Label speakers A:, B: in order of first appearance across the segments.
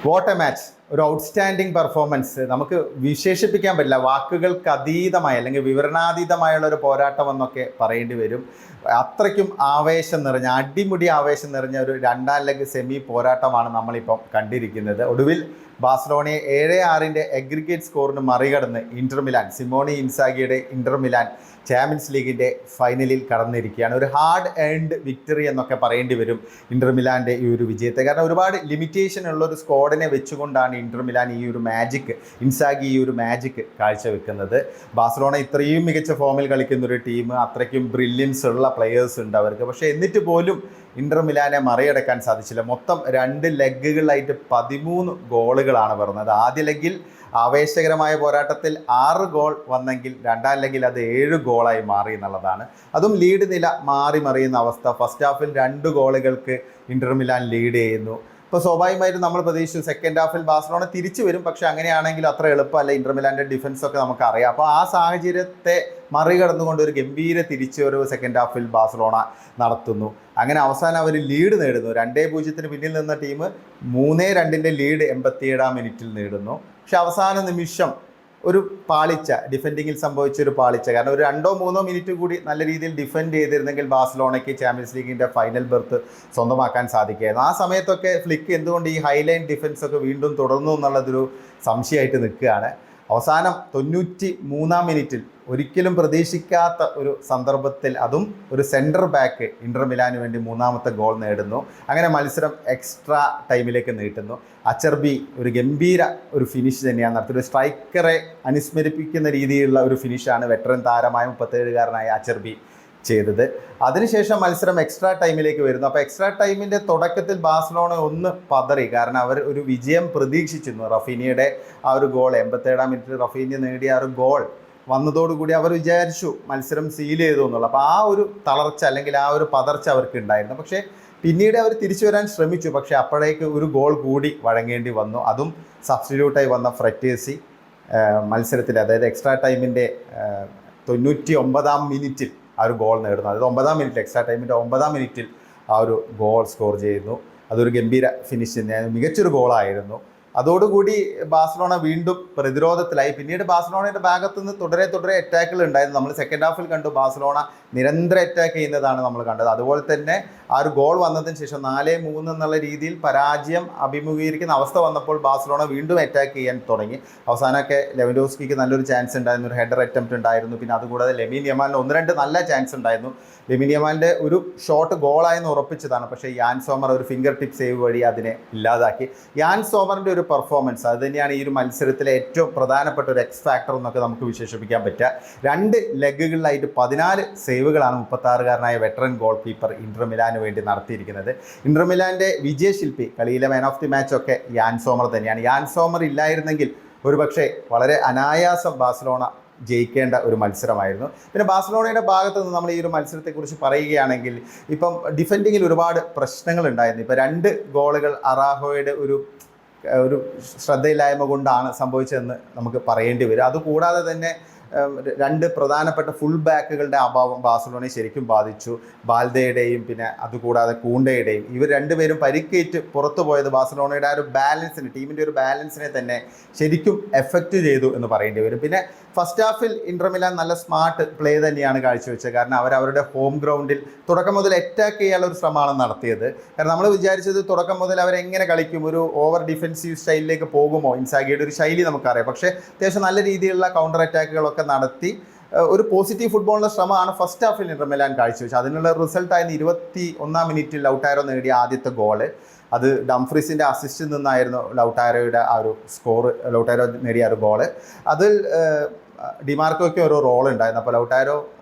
A: What A match, ഒരു outstanding performance. നമുക്ക് വിശേഷിപ്പിക്കാൻ പറ്റില്ല, വാക്കുകൾക്ക് അതീതമായ അല്ലെങ്കിൽ വിവരണാതീതമായുള്ള ഒരു പോരാട്ടം എന്നൊക്കെ പറയേണ്ടി വരും. അത്രയ്ക്കും ആവേശം നിറഞ്ഞ, അടിമുടി ആവേശം നിറഞ്ഞ ഒരു രണ്ടാം ലെഗ് സെമി പോരാട്ടമാണ് നമ്മളിപ്പം കണ്ടിരിക്കുന്നത്. ഒടുവിൽ ബാഴ്സലോണയെ 7-6 അഗ്രിഗേറ്റ് സ്കോറിന് മറികടന്ന് ഇന്റർ മിലാൻ, സിമോണി ഇൻസാഗിയുടെ ഇന്റർ മിലാൻ ചാമ്പ്യൻസ് ലീഗിൻ്റെ ഫൈനലിൽ കടന്നിരിക്കുകയാണ്. ഒരു ഹാർഡ് ഏൺഡ് വിക്ടറി എന്നൊക്കെ പറയേണ്ടി വരും ഇന്റർ മിലാൻ്റെ ഈ ഒരു വിജയത്തെ. കാരണം ഒരുപാട് ലിമിറ്റേഷൻ ഉള്ള ഒരു സ്ക്വാഡിനെ വെച്ചുകൊണ്ടാണ് ഇന്റർ മിലാൻ ഈ ഒരു മാജിക്, ഇൻസാഗി ഈ ഒരു മാജിക് കാഴ്ചവെക്കുന്നത്. ബാഴ്സലോണ ഇത്രയും മികച്ച ഫോമിൽ കളിക്കുന്ന ഒരു ടീം, അത്രയ്ക്കും ബ്രില്യൻസ് ഉള്ള പ്ലെയേഴ്സ് ഉണ്ട് അവർക്ക്. പക്ഷേ എന്നിട്ട് പോലും ഇന്റർ മിലാനെ മറികടക്കാൻ സാധിച്ചില്ല. മൊത്തം 2 ലെഗുകളായിട്ട് 13 ഗോളുകളാണ് വരുന്നത്. ആദ്യ ലെഗിൽ ആവേശകരമായ പോരാട്ടത്തിൽ 6 ഗോൾ വന്നെങ്കിൽ രണ്ടാം ലെഗിൽ അത് 7 ഗോളായി മാറി എന്നുള്ളതാണ്. അതും ലീഡ് നില മാറി മറിയുന്ന അവസ്ഥ. ഫസ്റ്റ് ഹാഫിൽ 2 ഗോളുകൾക്ക് ഇന്റർ മിലാൻ ലീഡ് ചെയ്യുന്നു. ഇപ്പോൾ സ്വാഭാവികമായിട്ടും നമ്മൾ പ്രതീക്ഷിച്ചു സെക്കൻഡ് ഹാഫിൽ ബാഴ്സലോണ തിരിച്ചു വരും. പക്ഷേ അങ്ങനെയാണെങ്കിൽ അത്ര എളുപ്പമല്ല. ഇന്റർ മിലാൻ്റെ ഡിഫൻസൊക്കെ നമുക്കറിയാം. അപ്പോൾ ആ സാഹചര്യത്തെ മറികടന്നുകൊണ്ട് ഒരു ഗംഭീര തിരിച്ചുവരവ് സെക്കൻഡ് ഹാഫിൽ ബാഴ്സലോണ നടത്തുന്നു. അങ്ങനെ അവസാനം അവർ ലീഡ് നേടുന്നു. 2-0 പിന്നിൽ നിന്ന ടീം 3-2 ലീഡ് 87-ാം മിനിറ്റിൽ നേടുന്നു. പക്ഷെ അവസാന നിമിഷം ഒരു പാളിച്ച, ഡിഫെൻഡിങ്ങിൽ സംഭവിച്ചൊരു പാളിച്ച. കാരണം ഒരു 2-3 മിനിറ്റ് കൂടി നല്ല രീതിയിൽ ഡിഫെൻഡ് ചെയ്തിരുന്നെങ്കിൽ ബാഴ്സലോണയ്ക്ക് ചാമ്പ്യൻസ് ലീഗിൻ്റെ ഫൈനൽ ബെർത്ത് സ്വന്തമാക്കാൻ സാധിക്കുകയായിരുന്നു. ആ സമയത്തൊക്കെ ഫ്ലിക്ക് എന്തുകൊണ്ട് ഈ ഹൈലൈൻ ഡിഫൻസൊക്കെ വീണ്ടും തുടർന്നു എന്നുള്ളതൊരു സംശയമായിട്ട് നിൽക്കുകയാണ്. അവസാനം 93-ാം മിനിറ്റിൽ ഒരിക്കലും പ്രതീക്ഷിക്കാത്ത ഒരു സന്ദർഭത്തിൽ, അതും ഒരു സെൻറ്റർ ബാക്ക് ഇന്റർ മിലാന് വേണ്ടി 3ാമത്തെ ഗോൾ നേടുന്നു. അങ്ങനെ മത്സരം എക്സ്ട്രാ ടൈമിലേക്ക് നീട്ടുന്നു. അച്ചർബി ഒരു ഗംഭീര ഒരു ഫിനിഷ് തന്നെയാണ് നടത്തിയത്. ഒരു സ്ട്രൈക്കറെ അനുസ്മരിപ്പിക്കുന്ന രീതിയിലുള്ള ഒരു ഫിനിഷാണ് വെറ്ററൻ താരമായ 37-കാരനായ അച്ചർബി ചെയ്തത്. അതിനുശേഷം മത്സരം എക്സ്ട്രാ ടൈമിലേക്ക് വരുന്നു. അപ്പോൾ എക്സ്ട്രാ ടൈമിൻ്റെ തുടക്കത്തിൽ ബാഴ്സലോണ ഒന്ന് പതറി. കാരണം അവർ ഒരു വിജയം പ്രതീക്ഷിച്ചിരുന്നു. റഫീനിയുടെ ആ ഒരു ഗോൾ, 87-ാം മിനിറ്റിൽ റഫീനിയ നേടിയ ആ ഒരു ഗോൾ വന്നതോടുകൂടി അവർ വിചാരിച്ചു മത്സരം സീൽ ചെയ്തു എന്നുള്ളത്. അപ്പോൾ ആ ഒരു തളർച്ച അല്ലെങ്കിൽ ആ ഒരു പതർച്ച അവർക്ക് ഉണ്ടായിരുന്നു. പക്ഷേ പിന്നീട് അവർ തിരിച്ചു വരാൻ ശ്രമിച്ചു. പക്ഷേ അപ്പോഴേക്ക് ഒരു ഗോൾ കൂടി വഴങ്ങേണ്ടി വന്നു. അതും സബ്സ്റ്റിറ്റ്യൂട്ടായി വന്ന ഫ്രെറ്റേസി മത്സരത്തിൽ, അതായത് എക്സ്ട്രാ ടൈമിൻ്റെ 99-ാം മിനിറ്റിൽ ആ ഒരു ഗോൾ നേടുന്നു. അതായത് 9-ാം മിനിറ്റിൽ, എക്സ്ട്രാ ടൈമിൻ്റെ 9-ാം മിനിറ്റിൽ ആ ഒരു ഗോൾ സ്കോർ ചെയ്യുന്നു. അതൊരു ഗംഭീര ഫിനിഷ് തന്നെയായിരുന്നു, മികച്ചൊരു ഗോളായിരുന്നു. അതോടുകൂടി ബാഴ്സലോണ വീണ്ടും പ്രതിരോധത്തിലായി. പിന്നീട് ബാഴ്സലോണയുടെ ഭാഗത്തു നിന്ന് തുടരെ അറ്റാക്കുകൾ ഉണ്ടായിരുന്നു. നമ്മൾ സെക്കൻഡ് ഹാഫിൽ കണ്ടു ബാഴ്സലോണ നിരന്തരം അറ്റാക്ക് ചെയ്യുന്നതാണ് നമ്മൾ കണ്ടത്. അതുപോലെ തന്നെ ആ ഒരു ഗോൾ വന്നതിന് ശേഷം 4-3 എന്നുള്ള രീതിയിൽ പരാജയം അഭിമുഖീകരിക്കുന്ന അവസ്ഥ വന്നപ്പോൾ ബാഴ്സലോണ വീണ്ടും അറ്റാക്ക് ചെയ്യാൻ തുടങ്ങി. അവസാനമൊക്കെ ലെവൻഡോസ്കിക്ക് നല്ലൊരു ചാൻസ് ഉണ്ടായിരുന്നു, ഒരു ഹെഡർ അറ്റംപ്റ്റ് ഉണ്ടായിരുന്നു. പിന്നെ അതുകൂടാതെ ലെമിൻ യമാലിന് 1-2 നല്ല ചാൻസ് ഉണ്ടായിരുന്നു. ലെമിൻ യമാലിൻ്റെ ഒരു ഷോട്ട് ഗോളായെന്ന് ഉറപ്പിച്ചതാണ്. പക്ഷേ യാൻ സോമർ ഒരു ഫിംഗർ ടിപ്പ് സേവ് വഴി അതിനെ ഇല്ലാതാക്കി. യാൻ സോമറിൻ്റെ ഒരു പെർഫോമൻസ് അത് തന്നെയാണ് ഈ ഒരു മത്സരത്തിലെ ഏറ്റവും പ്രധാനപ്പെട്ട ഒരു എക്സ് ഫാക്ടർ എന്നൊക്കെ നമുക്ക് വിശേഷിപ്പിക്കാൻ പറ്റുക. 2 ലെഗുകളിലായിട്ട് 14 സേവുകളാണ് 36-കാരനായ വെറ്ററൻ ഗോൾ കീപ്പർ ഇന്റർ മിലാന് വേണ്ടി നടത്തിയിരിക്കുന്നത്. ഇന്റർ മിലാൻ്റെ വിജയശില്പി, കളിയിലെ മാൻ ഓഫ് ദി മാച്ചൊക്കെ യാൻ സോമർ തന്നെയാണ്. യാൻ സോമർ ഇല്ലായിരുന്നെങ്കിൽ ഒരുപക്ഷെ വളരെ അനായാസം ബാഴ്സലോണ ജയിക്കേണ്ട ഒരു മത്സരമായിരുന്നു. പിന്നെ ബാഴ്സലോണയുടെ ഭാഗത്ത് നിന്ന് നമ്മൾ ഈ ഒരു മത്സരത്തെക്കുറിച്ച് പറയുകയാണെങ്കിൽ ഇപ്പം ഡിഫെൻഡിങ്ങിൽ ഒരുപാട് പ്രശ്നങ്ങൾ ഉണ്ടായിരുന്നു. ഇപ്പോൾ 2 ഗോളുകൾ അറാഹോയുടെ ഒരു ശ്രദ്ധയില്ലായ്മ കൊണ്ടാണ് സംഭവിച്ചതെന്ന് നമുക്ക് പറയേണ്ടി വരും. അതുകൂടാതെ തന്നെ 2 പ്രധാനപ്പെട്ട ഫുൾ ബാക്കുകളുടെ അഭാവം ബാഴ്സലോണയെ ശരിക്കും ബാധിച്ചു. ബാൽദയുടെയും പിന്നെ അതുകൂടാതെ കൂണ്ടയുടെയും, ഇവർ 2 പേരും പരിക്കേറ്റ് പുറത്തു പോയത് ബാഴ്സലോണയുടെ ആ ഒരു ബാലൻസിന്, ടീമിൻ്റെ ഒരു ബാലൻസിനെ തന്നെ ശരിക്കും എഫക്റ്റ് ചെയ്തു എന്ന് പറയേണ്ടി വരും. പിന്നെ ഫസ്റ്റ് ഹാഫിൽ ഇന്റർ മിലാൻ നല്ല സ്മാർട്ട് പ്ലേ തന്നെയാണ് കാഴ്ചവെച്ചത്. കാരണം അവരുടെ ഹോം ഗ്രൗണ്ടിൽ തുടക്കം മുതൽ അറ്റാക്ക് ചെയ്യാനുള്ള ഒരു ശ്രമമാണ് നടത്തിയത്. കാരണം നമ്മൾ വിചാരിച്ചത് തുടക്കം മുതൽ അവരെങ്ങനെ കളിക്കും, ഒരു ഓവർ ഡിഫെൻസീവ് സ്റ്റൈലിലേക്ക് പോകുമോ, ഇൻസാഗിയുടെ ഒരു ശൈലി നമുക്കറിയാം. പക്ഷേ അത്യാവശ്യം നല്ല രീതിയിലുള്ള കൗണ്ടർ അറ്റാക്കുകളൊക്കെ നടത്തി ഒരു പോസിറ്റീവ് ഫുട്ബോളിൻ്റെ ശ്രമമാണ് ഫസ്റ്റ് ഹാഫിൽ ഇന്റർ മിലാൻ കാഴ്ചവെച്ചത്. അതിനുള്ള റിസൾട്ടായിരുന്നു 21-ാം മിനിറ്റിൽ ലൗട്ടാരോ നേടിയ ആദ്യത്തെ ഗോള്. അത് ഡംഫ്രീസിൻ്റെ അസിസ്റ്റിൽ നിന്നായിരുന്നു ലൗട്ടാരോയുടെ ആ ഒരു സ്കോർ, ലൗട്ടാരോ നേടിയ ഒരു ഗോള്. അതിൽ ഡിമാർക്കോയ്ക്ക് ഒരു റോൾ ഉണ്ടായിരുന്നു. അപ്പോൾ ലൗട്ടാരോ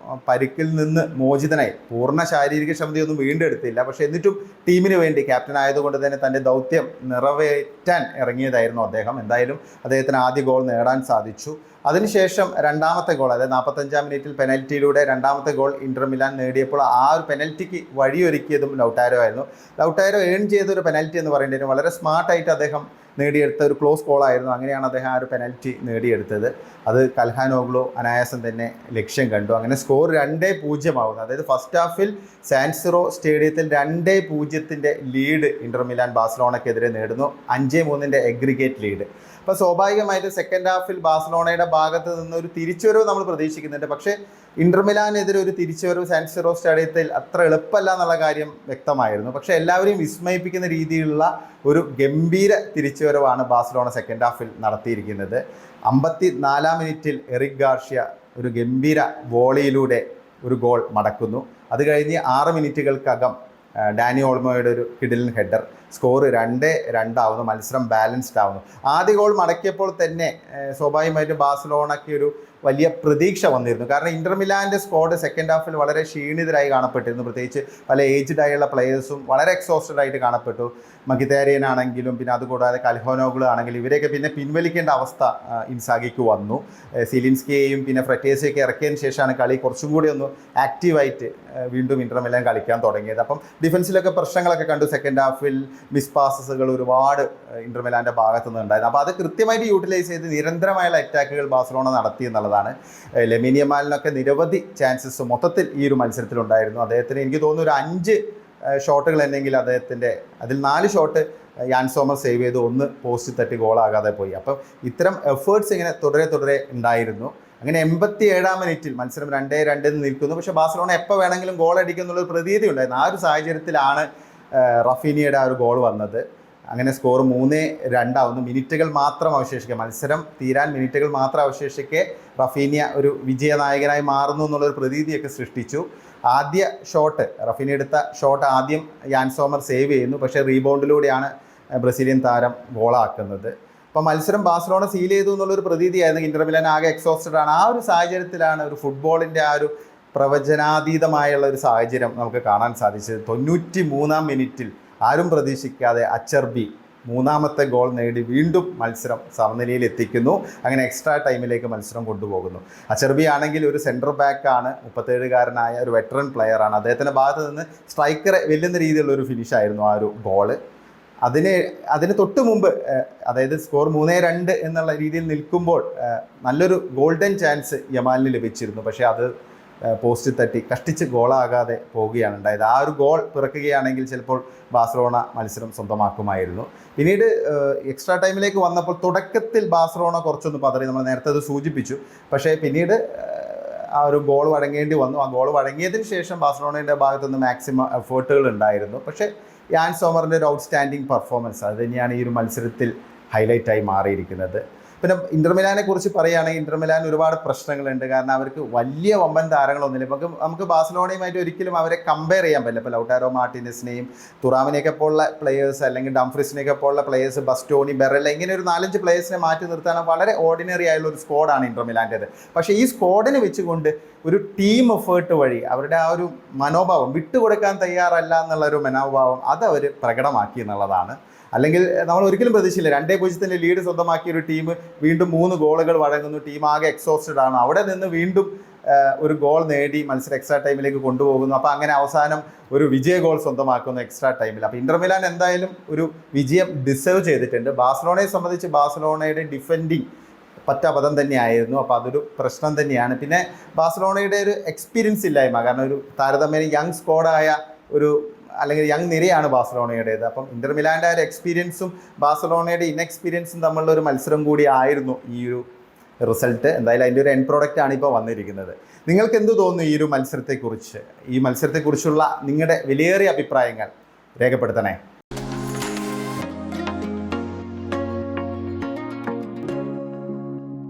A: പരിക്കിൽ നിന്ന് മോചിതനായി, പൂർണ്ണ ശാരീരിക ക്ഷമതയൊന്നും വീണ്ടെടുത്തില്ല. പക്ഷേ എന്നിട്ടും ടീമിന് വേണ്ടി ക്യാപ്റ്റൻ ആയതുകൊണ്ട് തന്നെ തൻ്റെ ദൗത്യം നിറവേറ്റാൻ ഇറങ്ങിയതായിരുന്നു അദ്ദേഹം. എന്തായാലും അദ്ദേഹത്തിന് ആദ്യ ഗോൾ നേടാൻ സാധിച്ചു. അതിനുശേഷം 2ാമത്തെ ഗോൾ, അതായത് 45-ാം മിനിറ്റിൽ പെനൽറ്റിയിലൂടെ 2ാമത്തെ ഗോൾ ഇന്റർ മിലാൻ നേടിയപ്പോൾ ആ ഒരു പെനൽറ്റിക്ക് വഴിയൊരുക്കിയതും ലൗട്ടാരോ ആയിരുന്നു. ലൗട്ടാരോ ഏൺ ചെയ്തൊരു പെനൽറ്റി എന്ന് പറയേണ്ടി വരും. വളരെ സ്മാർട്ടായിട്ട് അദ്ദേഹം നേടിയെടുത്ത ഒരു ക്ലോസ് കോളായിരുന്നു. അങ്ങനെയാണ് അദ്ദേഹം ആ ഒരു പെനൽറ്റി നേടിയെടുത്തത്. അത് കൽഹാനോഗ്ലു അനായാസം തന്നെ ലക്ഷ്യം കണ്ടു. അങ്ങനെ സ്കോർ 2-0 ആവുന്നു. അതായത് ഫസ്റ്റ് ഹാഫിൽ സാൻ സിറോ സ്റ്റേഡിയത്തിൽ 2-0 ലീഡ് ഇന്റർ മിലാൻ ബാഴ്സലോണയ്ക്കെതിരെ നേടുന്നു. 5-3 എഗ്രിഗേറ്റ് ലീഡ്. അപ്പോൾ സ്വാഭാവികമായിട്ട് സെക്കൻഡ് ഹാഫിൽ ബാഴ്സലോണയുടെ ഭാഗത്ത് നിന്ന് ഒരു തിരിച്ചുവരവ് നമ്മൾ പ്രതീക്ഷിക്കുന്നുണ്ട്. പക്ഷേ ഇന്റർ മിലാനെതിരെ ഒരു തിരിച്ചുവരവ് സാൻ സിറോ സ്റ്റേഡിയത്തിൽ അത്ര എളുപ്പമല്ല എന്നുള്ള കാര്യം വ്യക്തമായിരുന്നു. പക്ഷേ എല്ലാവരെയും വിസ്മയിപ്പിക്കുന്ന രീതിയിലുള്ള ഒരു ഗംഭീര തിരിച്ചുവരവാണ് ബാഴ്സലോണ സെക്കൻഡ് ഹാഫിൽ നടത്തിയിരിക്കുന്നത്. 54-ാം മിനിറ്റിൽ എറിക് ഗാർഷ്യ ഒരു ഗംഭീര വോളിയിലൂടെ ഒരു ഗോൾ മടക്കുന്നു. അത് കഴിഞ്ഞ് 6 മിനിറ്റുകൾക്കകം ഡാനി ഓൾമോയുടെ ഒരു കിഡിലൻ ഹെഡർ. സ്കോർ 2-2 ആവുന്നു. മത്സരം ബാലൻസ്ഡ് ആവുന്നു. ആദ്യ ഗോൾ മടക്കിയപ്പോൾ തന്നെ സ്വാഭാവികമായിട്ടും ബാഴ്സലോണയ്ക്ക് ഒരു വലിയ പ്രതീക്ഷ വന്നിരുന്നു. കാരണം ഇന്റർ മിലാൻ്റെ സ്ക്വാഡ് സെക്കൻഡ് ഹാഫിൽ വളരെ ക്ഷീണിതരായി കാണപ്പെട്ടിരുന്നു. പ്രത്യേകിച്ച് പല ഏജ്ഡ് ആയുള്ള പ്ലേയേഴ്സും വളരെ എക്സോസ്റ്റഡ് ആയിട്ട് കാണപ്പെട്ടു. മഖിതാരിയൻ ആണെങ്കിലും പിന്നെ അതുകൂടാതെ കൽഹാനോഗ്ലു ആണെങ്കിലും ഇവരെയൊക്കെ പിന്നെ പിൻവലിക്കേണ്ട അവസ്ഥ ഇൻസാഗിക്ക് വന്നു. സിലിൻസ്കിയെയും പിന്നെ ഫ്രെറ്റേസയൊക്കെ ഇറക്കിയതിന് ശേഷമാണ് കളി കുറച്ചും കൂടി ഒന്ന് ആക്റ്റീവായിട്ട് വീണ്ടും ഇന്റർ മിലാൻ കളിക്കാൻ തുടങ്ങിയത്. അപ്പം ഡിഫൻസിലൊക്കെ പ്രശ്നങ്ങളൊക്കെ കണ്ടു. സെക്കൻഡ് ഹാഫിൽ മിസ് പാസസുകൾ ഒരുപാട് ഇന്റർ മിലാൻ്റെ ഭാഗത്തു നിന്ന് ഉണ്ടായിരുന്നു. അപ്പോൾ അത് കൃത്യമായിട്ട് യൂട്ടിലൈസ് ചെയ്ത് നിരന്തരമായുള്ള അറ്റാക്കുകൾ ബാഴ്സലോണ നടത്തി എന്നുള്ളതാണ്. ലെമിൻ യമാലിനൊക്കെ നിരവധി ചാൻസസ് മൊത്തത്തിൽ ഈ ഒരു മത്സരത്തിലുണ്ടായിരുന്നു. അദ്ദേഹത്തിന് എനിക്ക് തോന്നുന്നു ഒരു 5 ഷോട്ടുകൾ ഉണ്ടെങ്കിൽ അദ്ദേഹത്തിൻ്റെ അതിൽ 4 ഷോട്ട് യാൻ സോമർ സേവ് ചെയ്തു, 1 പോസ്റ്റ് തട്ടി ഗോളാകാതെ പോയി. അപ്പം ഇത്തരം എഫേർട്സ് ഇങ്ങനെ തുടരെ ഉണ്ടായിരുന്നു. അങ്ങനെ 87-ാം മിനിറ്റിൽ മത്സരം 2-2 നിൽക്കുന്നു. പക്ഷേ ബാഴ്സലോണ എപ്പോൾ വേണമെങ്കിലും ഗോൾ അടിക്കും എന്നുള്ളൊരു പ്രതീതി ഉണ്ടായിരുന്നു. ആ ഒരു സാഹചര്യത്തിലാണ് റഫീനിയുടെ ആ ഒരു ഗോൾ വന്നത്. അങ്ങനെ സ്കോർ 3-2 ആവുന്നു. മിനിറ്റുകൾ മാത്രം അവശേഷിക്കുക, മത്സരം തീരാൻ മിനിറ്റുകൾ മാത്രം അവശേഷിക്കെ റഫീനിയ ഒരു വിജയനായകനായി മാറുന്നു എന്നുള്ളൊരു പ്രതീതിയൊക്കെ സൃഷ്ടിച്ചു. ആദ്യ ഷോട്ട് റഫീനിയ എടുത്ത ഷോട്ട് ആദ്യം യാൻ സോമർ സേവ് ചെയ്യുന്നു. പക്ഷേ റീബൗണ്ടിലൂടെയാണ് ബ്രസീലിയൻ താരം ഗോളാക്കുന്നത്. അപ്പോൾ മത്സരം ബാഴ്സലോണ സീൽ ചെയ്തു എന്നുള്ളൊരു പ്രതീതിയായിരുന്നു. ഇന്റർ മിലാൻ ആകെ എക്സോസ്റ്റഡ് ആണ്. ആ ഒരു സാഹചര്യത്തിലാണ് ഒരു ഫുട്ബോളിൻ്റെ ആ ഒരു പ്രവചനാതീതമായുള്ള ഒരു സാഹചര്യം നമുക്ക് കാണാൻ സാധിച്ചത്. 93-ാം മിനിറ്റിൽ ആരും പ്രതീക്ഷിക്കാതെ അച്ചർബി 3ാമത്തെ ഗോൾ നേടി വീണ്ടും മത്സരം സമനിലയിൽ എത്തിക്കുന്നു. അങ്ങനെ എക്സ്ട്രാ ടൈമിലേക്ക് മത്സരം കൊണ്ടുപോകുന്നു. അച്ചർബി ആണെങ്കിൽ ഒരു സെൻറ്റർ ബാക്കാണ്, 37-കാരനായ ഒരു വെറ്ററൻ പ്ലെയറാണ്. അദ്ദേഹത്തിൻ്റെ ഭാഗത്ത് നിന്ന് സ്ട്രൈക്കറെ വെല്ലുന്ന രീതിയിലുള്ളൊരു ഫിനിഷായിരുന്നു ആ ഒരു ഗോള്. അതിന് തൊട്ട് മുമ്പ് അതായത് സ്കോർ 3-2 എന്നുള്ള രീതിയിൽ നിൽക്കുമ്പോൾ നല്ലൊരു ഗോൾഡൻ ചാൻസ് യമാലിന് ലഭിച്ചിരുന്നു. പക്ഷേ അത് പോസ്റ്റ് തട്ടി കഷ്ടിച്ച് ഗോളാകാതെ പോവുകയാണ് ഉണ്ടായത്. ആ ഒരു ഗോൾ പിറക്കുകയാണെങ്കിൽ ചിലപ്പോൾ ബാഴ്സലോണ മത്സരം സ്വന്തമാക്കുമായിരുന്നു. പിന്നീട് എക്സ്ട്രാ ടൈമിലേക്ക് വന്നപ്പോൾ തുടക്കത്തിൽ ബാഴ്സലോണ കുറച്ചൊന്ന് പതറി, നമ്മൾ നേരത്തെ അത് സൂചിപ്പിച്ചു. പക്ഷേ പിന്നീട് ആ ഒരു ഗോൾ വഴങ്ങേണ്ടി വന്നു. ആ ഗോൾ വഴങ്ങിയതിന് ശേഷം ബാഴ്സലോണയുടെ ഭാഗത്തുനിന്ന് മാക്സിമം എഫേർട്ടുകൾ ഉണ്ടായിരുന്നു. പക്ഷേ യാൻ സോമറിൻ്റെ ഒരു ഔട്ട്സ്റ്റാൻഡിങ് പെർഫോമൻസ് അത് തന്നെയാണ് ഈ ഒരു മത്സരത്തിൽ ഹൈലൈറ്റായി മാറിയിരിക്കുന്നത്. പിന്നെ ഇന്റർ മിലാനെ കുറിച്ച് പറയുകയാണെങ്കിൽ ഇന്റർ മിലാൻ ഒരുപാട് പ്രശ്നങ്ങളുണ്ട്. കാരണം അവർക്ക് വലിയ വമ്പൻ താരങ്ങളൊന്നുമില്ല. നമുക്ക് ബാഴ്സലോണയുമായിട്ട് ഒരിക്കലും അവരെ കമ്പയർ ചെയ്യാൻ പറ്റില്ല. ഇപ്പോൾ ലൗട്ടാരോ മാർട്ടിനസിനെയും തുറാമിനെയൊക്കെ പോലുള്ള പ്ലേയേഴ്സ് അല്ലെങ്കിൽ ഡംഫ്രീസിനെയൊക്കെ പോലുള്ള പ്ലേയേഴ്സ്, ബസ്റ്റോണി, ബെറല്ല, ഇങ്ങനെ ഒരു 4-5 പ്ലേയേഴ്സിനെ മാറ്റി നിർത്താൻ വളരെ ഓർഡിനറി ആയുള്ള ഒരു സ്ക്വാഡാണ് ഇന്റർ മിലാൻ്റേത്. പക്ഷേ ഈ സ്ക്വാഡിനെ വെച്ചുകൊണ്ട് ഒരു ടീം എഫേർട്ട് വഴി അവരുടെ ആ ഒരു മനോഭാവം, വിട്ടുകൊടുക്കാൻ തയ്യാറല്ല എന്നുള്ളൊരു മനോഭാവം അത് അവർ പ്രകടമാക്കി എന്നുള്ളതാണ്. അല്ലെങ്കിൽ നമ്മൾ ഒരിക്കലും പ്രതീക്ഷിച്ചില്ല 2-0 ലീഡ് സ്വന്തമാക്കിയ ഒരു ടീം വീണ്ടും 3 ഗോളുകൾ വഴങ്ങുന്നു. ടീം ആകെ എക്സോസ്റ്റഡ് ആണ്. അവിടെ നിന്ന് വീണ്ടും ഒരു ഗോൾ നേടി മത്സരം എക്സ്ട്രാ ടൈമിലേക്ക് കൊണ്ടുപോകുന്നു. അപ്പോൾ അങ്ങനെ അവസാനം ഒരു വിജയ ഗോൾ സ്വന്തമാക്കുന്നു എക്സ്ട്രാ ടൈമിൽ. അപ്പോൾ ഇന്റർ മിലാൻ എന്തായാലും ഒരു വിജയം ഡിസേർവ് ചെയ്തിട്ടുണ്ട്. ബാഴ്സലോണയെ സംബന്ധിച്ച് ബാഴ്സലോണയുടെ ഡിഫെൻഡിങ് പറ്റാപദം തന്നെയായിരുന്നു. അപ്പോൾ അതൊരു പ്രശ്നം തന്നെയാണ്. പിന്നെ ബാഴ്സലോണയുടെ ഒരു എക്സ്പീരിയൻസ് ഇല്ലായ്മ, കാരണം ഒരു താരതമ്യേന യങ് സ്ക്വാഡായ ഒരു അല്ലെങ്കിൽ യങ് നിരയാണ് ബാഴ്സലോണയുടേത്. അപ്പം ഇന്റർ മിലാൻ്റെ ഒരു എക്സ്പീരിയൻസും ബാഴ്സലോണയുടെ ഇൻഎക്സ്പീരിയൻസും തമ്മിലുള്ള ഒരു മത്സരം കൂടി ആയിരുന്നു ഈ ഒരു റിസൾട്ട്. എന്തായാലും അതിൻ്റെ ഒരു എൻഡ് പ്രോഡക്റ്റ് ആണ് ഇപ്പോൾ വന്നിരിക്കുന്നത്. നിങ്ങൾക്ക് എന്ത് തോന്നുന്നു ഈ ഒരു മത്സരത്തെക്കുറിച്ച്? ഈ മത്സരത്തെക്കുറിച്ചുള്ള നിങ്ങളുടെ വിലയേറിയ അഭിപ്രായങ്ങൾ രേഖപ്പെടുത്തണേ.